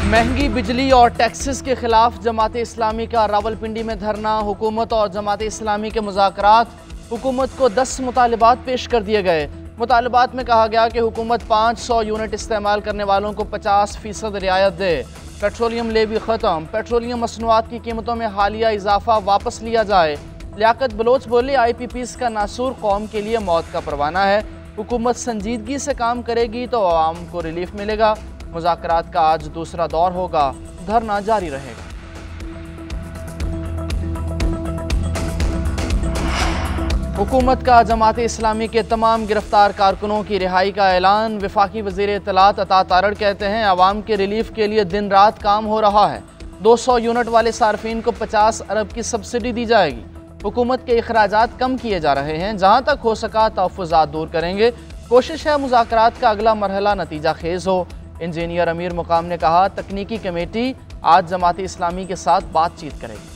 महंगी बिजली और टैक्सेस के खिलाफ जमात इस्लामी का रावलपिंडी में धरना। हुकूमत और जमात इस्लामी के मुज़ाकरात। हुकूमत को 10 मुतालबात पेश कर दिए गए। मुतालबात में कहा गया कि हुकूमत 500 यूनिट इस्तेमाल करने वालों को 50% रियायत दे। पेट्रोलियम लेवी ख़त्म। पेट्रोलियम मसनूआत की कीमतों में हालिया इजाफा वापस लिया जाए। लियाकत बलोच बोली, IPPs का नासूर कौम के लिए मौत का परवाना है। हुकूमत संजीदगी से काम करेगी तो आवाम को रिलीफ मिलेगा। मुज़ाकरात का आज दूसरा दौर होगा। धरना जारी रहेगा। हुकूमत का जमात इस्लामी के तमाम गिरफ्तार कारकुनों की रिहाई का ऐलान। वफाकी वज़ीर इत्तलात अता तारड़ कहते हैं, आवाम के रिलीफ के लिए दिन रात काम हो रहा है। 200 यूनिट वाले सार्फिन को 50 अरब की सब्सिडी दी जाएगी। हुकूमत के अखराजात कम किए जा रहे हैं। जहाँ तक हो सका तहफ़्फ़ुज़ात दूर करेंगे। कोशिश है मुज़ाकरात का अगला मरहला नतीजा खेज़ हो। इंजीनियर अमीर मुकाम ने कहा, तकनीकी कमेटी आज जमात इस्लामी के साथ बातचीत करेगी।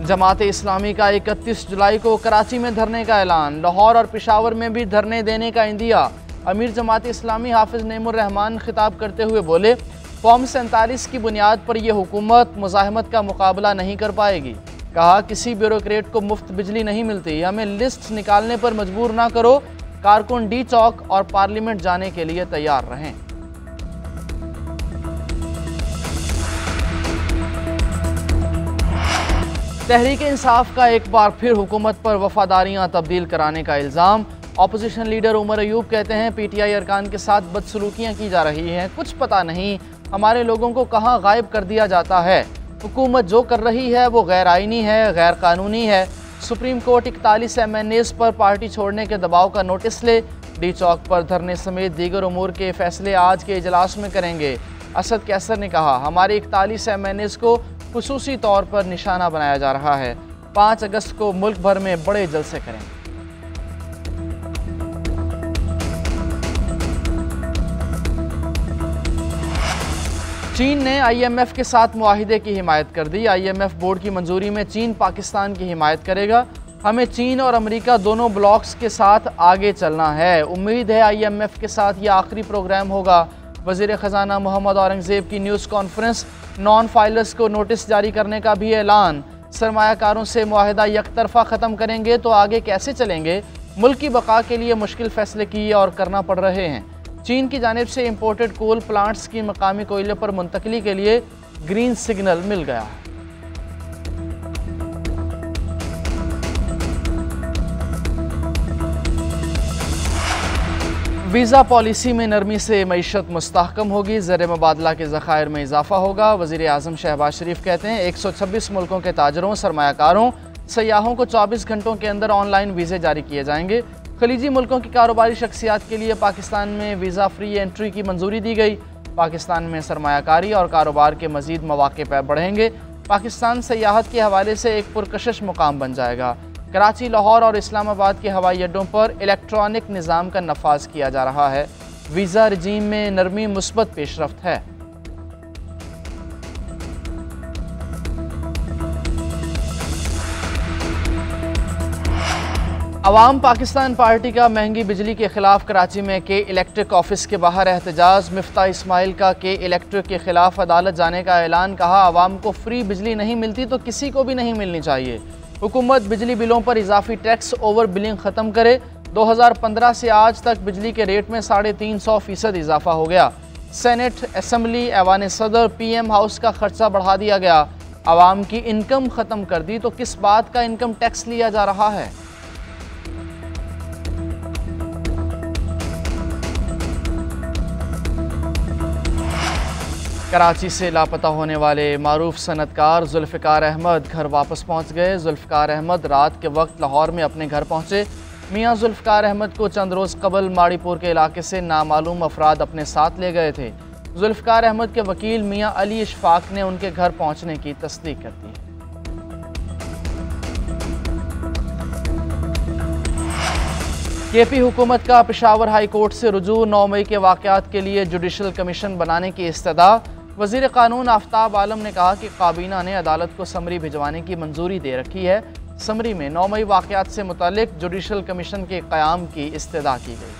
जमात इस्लामी का 31 जुलाई को कराची में धरने का ऐलान। लाहौर और पेशावर में भी धरने देने का इंदिया। अमीर जमात इस्लामी हाफिज नेमुर रहमान खिताब करते हुए बोले, फॉर्म 47 की बुनियाद पर यह हुकूमत मुज़ाहमत का मुकाबला नहीं कर पाएगी। कहा, किसी ब्यूरोक्रेट को मुफ्त बिजली नहीं मिलती। हमें लिस्ट निकालने पर मजबूर ना करो। कारकुन डी चौक और पार्लियामेंट जाने के लिए तैयार रहें। तहरीक इंसाफ का एक बार फिर हुकूमत पर वफादारियां तब्दील कराने का इल्ज़ाम। ऑपोजिशन लीडर उमर अयूब कहते हैं, PTI अरकान के साथ बदसलूकियां की जा रही हैं। कुछ पता नहीं हमारे लोगों को कहां गायब कर दिया जाता है। हुकूमत जो कर रही है वो गैर आइनी है, गैर कानूनी है। सुप्रीम कोर्ट 41 MNAs पर पार्टी छोड़ने के दबाव का नोटिस ले। डी चौक पर धरने समेत दीगर उमूर के फैसले आज के इजलास में करेंगे। असद कैसर ने कहा, हमारे 41 MNAs को खुसूसी तौर पर निशाना बनाया जा रहा है। 5 अगस्त को मुल्क भर में बड़े जलसे करेंगे। चीन ने IMF के साथ मुआहिदे की हिमायत कर दी। IMF बोर्ड की मंजूरी में चीन पाकिस्तान की हिमायत करेगा। हमें चीन और अमेरिका दोनों ब्लॉक्स के साथ आगे चलना है। उम्मीद है IMF के साथ यह आखिरी प्रोग्राम होगा। वज़ीर ख़जाना मोहम्मद औरंगज़ेब की न्यूज़ कॉन्फ्रेंस। नॉन फाइलर्स को नोटिस जारी करने का भी ऐलान। सरमायाकारों से मुआहिदा यकतरफा ख़त्म करेंगे तो आगे कैसे चलेंगे। मुल्क की बका के लिए मुश्किल फ़ैसले किए और करना पड़ रहे हैं। चीन की जानिब से इंपोर्टेड कोल प्लांट्स की मकामी कोयले पर मुंतकली के लिए ग्रीन सिग्नल मिल गया है। वीज़ा पॉलिसी में नरमी से मईशत मुस्तहकम होगी। ज़र मुबादला के ज़खायर में इजाफा होगा। वज़ीर आज़म शहबाज शरीफ कहते हैं, 126 मुल्कों के ताजरों, सरमायाकारों, सयाहों को 24 घंटों के अंदर ऑनलाइन वीज़े जारी किए जाएंगे। खलीजी मुल्कों की कारोबारी शख्सियात के लिए पाकिस्तान में वीज़ा फ्री एंट्री की मंजूरी दी गई। पाकिस्तान में सरमायाकारी और कारोबार के मज़ीद मौक़े पर बढ़ेंगे। पाकिस्तान सयाहत के हवाले से एक पुरकशिश मुकाम बन जाएगा। कराची, लाहौर और इस्लामाबाद के हवाई अड्डों पर इलेक्ट्रॉनिक निज़ाम का नफाज किया जा रहा है। वीज़ा रजीम में नरमी मुस्बत पेशरफ्त है। अवाम पाकिस्तान पार्टी का महंगी बिजली के खिलाफ कराची में के इलेक्ट्रिक ऑफिस के बाहर एहतजाज। मिफ्ता इस्माइल का के इलेक्ट्रिक के खिलाफ अदालत जाने का ऐलान। कहा, आवाम को फ्री बिजली नहीं मिलती तो किसी को भी नहीं मिलनी चाहिए। हुकूमत बिजली बिलों पर इजाफी टैक्स ओवर बिलिंग ख़त्म करे। 2015 से आज तक बिजली के रेट में 350% इजाफा हो गया। सेनेट, असम्बली, ऐवान सदर, PM हाउस का खर्चा बढ़ा दिया गया। आवाम की इनकम ख़त्म कर दी तो किस बात का इनकम टैक्स लिया जा रहा है। कराची से लापता होने वाले मारूफ सनतकार जुल्फ़िकार अहमद घर वापस पहुंच गए। जुल्फ़िकार अहमद रात के वक्त लाहौर में अपने घर पहुंचे। मियां जुल्फ़िकार अहमद को चंद रोज़ कबल माड़ीपुर के इलाके से नामालूम अफराद अपने साथ ले गए थे। जुल्फ़िकार अहमद के वकील मियां अली इशफाक ने उनके घर पहुंचने की तस्दीक कर दी। KP हुकूमत का पेशावर हाई कोर्ट से रुजू। 9 मई के वाक़यात के लिए जुडिशल कमीशन बनाने की इस्तदा। वज़ीर क़ानून आफ्ताब आलम ने कहा कि काबीना ने अदालत को समरी भिजवाने की मंजूरी दे रखी है। समरी में 9 मई वाक़यात से मुताल्लिक जुडिशल कमीशन के क़याम की इस्तदा की गई।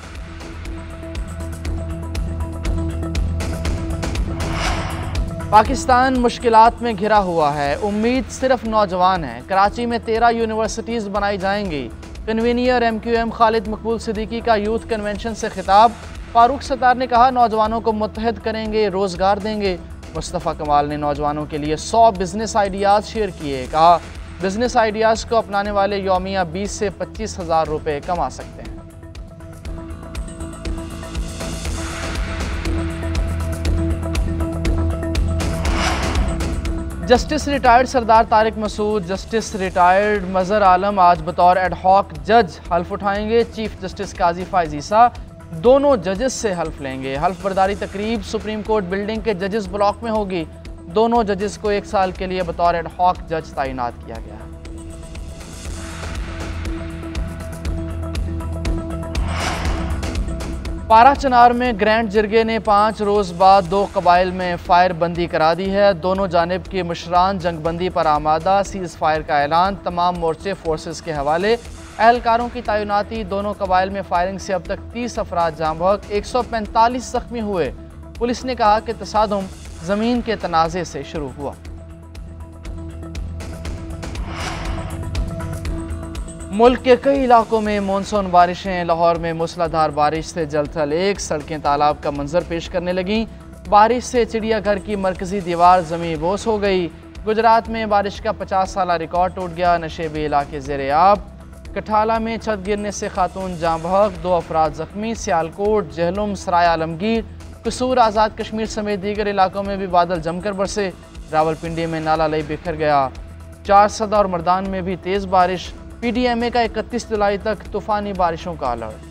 पाकिस्तान मुश्किलात में घिरा हुआ है, उम्मीद सिर्फ नौजवान है। कराची में 13 यूनिवर्सिटीज़ बनाई जाएंगी। कन्वीनियर MQM खालिद मकबूल सिद्दीकी का यूथ कन्वेंशन से खिताब। फारूक सत्तार ने कहा, नौजवानों को मुत्तहद करेंगे, रोज़गार देंगे। मुस्तफ़ा कमाल ने नौजवानों के लिए 100 बिजनेस आइडियाज़ शेयर किए। कहा, बिजनेस आइडियाज़ को अपनाने वाले यौमिया 20 से 25 हज़ार रुपये कमा सकते हैं। जस्टिस रिटायर्ड सरदार तारिक मसूद, जस्टिस रिटायर्ड मज़हर आलम आज बतौर एडहॉक जज हल्फ उठाएंगे। चीफ जस्टिस काजी फायज़ ईसा दोनों जजेस से हल्फ लेंगे। हल्फ बर्दारी तकरीब सुप्रीम कोर्ट बिल्डिंग के जजेस ब्लॉक में होगी। दोनों जजेस को 1 साल के लिए बतौर एडहॉक जज तैनात किया गया है। पारा चनार में ग्रैंड जिरगे ने 5 रोज़ बाद 2 कबाइल में फायर बंदी करा दी है। दोनों जानिब के मुशरान जंगबंदी पर आमादा। सीज़ फायर का ऐलान, तमाम मोर्चे फोर्सेस के हवाले। एहलकारों की तैनाती। दोनों कबाइल में फायरिंग से अब तक 30 अफराद जाँ बहक, 145 जख्मी हुए। पुलिस ने कहा कि तसादुम ज़मीन के तनाज़े से शुरू हुआ। मुल्क के कई इलाकों में मानसून बारिशें। लाहौर में मूसलाधार बारिश से जलथल 1, सड़कें तालाब का मंजर पेश करने लगीं। बारिश से चिड़ियाघर की मरकजी दीवार ज़मीन बोस हो गई। गुजरात में बारिश का 50 साला रिकॉर्ड टूट गया। नशेबी इलाके ज़ेरे आब। कठाला में छत गिरने से खातून जाँ बहक, 2 अफराद ज़ख्मी। सियालकोट, जहलुम, सराय आलमगीर, कसूर, आज़ाद कश्मीर समेत दीगर इलाकों में भी बादल जमकर बरसे। रावलपिंडी में नाला लई बिखर गया। 4 सदा और मर्दान में भी तेज़ बारिश। PDMA का 31 जुलाई तक तूफ़ानी बारिशों का अलर्ट।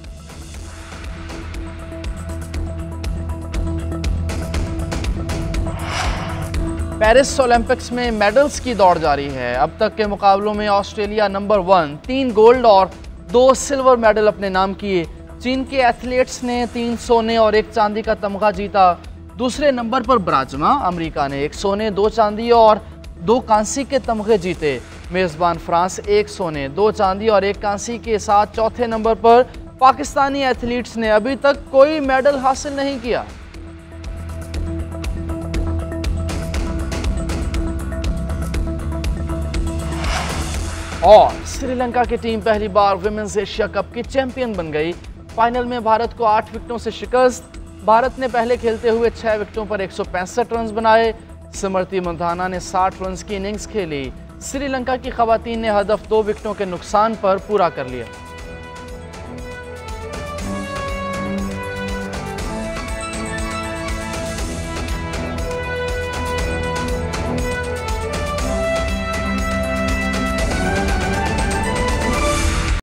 पेरिस ओलंपिक्स में मेडल्स की दौड़ जारी है। अब तक के मुकाबलों में ऑस्ट्रेलिया नंबर 1, 3 गोल्ड और 2 सिल्वर मेडल अपने नाम किए। चीन के एथलीट्स ने 3 सोने और 1 चांदी का तमगा जीता। दूसरे नंबर पर ब्राजमा अमेरिका ने 1 सोने, 2 चांदी और 2 कांसी के तमगे जीते। मेज़बान फ्रांस 1 सोने, 2 चांदी और 1 कांसी के साथ चौथे नंबर पर। पाकिस्तानी एथलीट्स ने अभी तक कोई मेडल हासिल नहीं किया। और श्रीलंका की टीम पहली बार विमेंस एशिया कप की चैंपियन बन गई। फाइनल में भारत को 8 विकेटों से शिकस्त। भारत ने पहले खेलते हुए 6 विकेटों पर 165 रन बनाए। स्मृति मंधाना ने 60 रन की इनिंग्स खेली। श्रीलंका की खवातीन ने हदफ 2 विकेटों के नुकसान पर पूरा कर लिया।